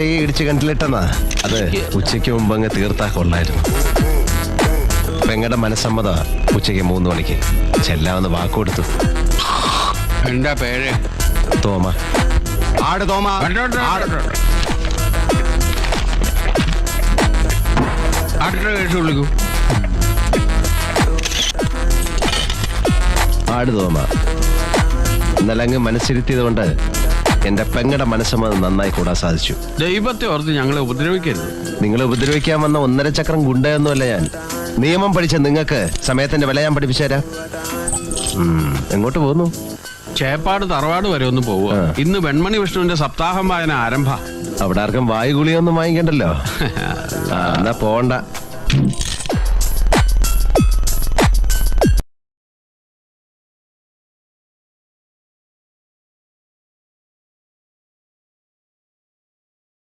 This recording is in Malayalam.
ഇടിച്ച് കണ്ടിലിട്ടെന്നാ അത് ഉച്ചയ്ക്ക് മുമ്പ് അങ്ങ് തീർത്താ കൊള്ളായിരുന്നു. പെങ്ങടെ മനസ്സമ്മത ഉച്ചയ്ക്ക് 3 മണിക്ക് ചെല്ലാമെന്ന് വാക്കുകൊടുത്തു. എന്താ പേര്? തോമ. ആട് തോമ. ആടിന്റെ കേസ് വിളിക്കൂ. ആട് തോമ. ഇന്നലെ അങ്ങ് മനസ്സിരുത്തിയത് കൊണ്ട് എന്റെ പെങ്ങടെ മനസ്സമ്മതം നന്നായി കൂടാൻ സാധിച്ചു. ദൈവത്തെ ഓർത്ത് ഞങ്ങളെ ഉപദ്രവിക്കരുത്. നിങ്ങളെ ഉപദ്രവിക്കാൻ വന്ന 1.5 ചക്രം ഗുണ്ടയൊന്നുമല്ല ഞാൻ. നിയമം പഠിച്ച നിങ്ങൾക്ക് സമയത്തിന്റെ വില ഞാൻ പഠിപ്പിച്ചു തരാം. എങ്ങോട്ട് പോകുന്നു? ചേപ്പാട് തറവാട് വരെ ഒന്ന് പോവുക. ഇന്ന് വെൺമണി വിഷ്ണുവിന്റെ സപ്താഹം വായന ആരംഭ. അവിടെ ആർക്കും വായുഗുളിയൊന്നും വാങ്ങിക്കണ്ടല്ലോ. എന്നാ പോണ്ട.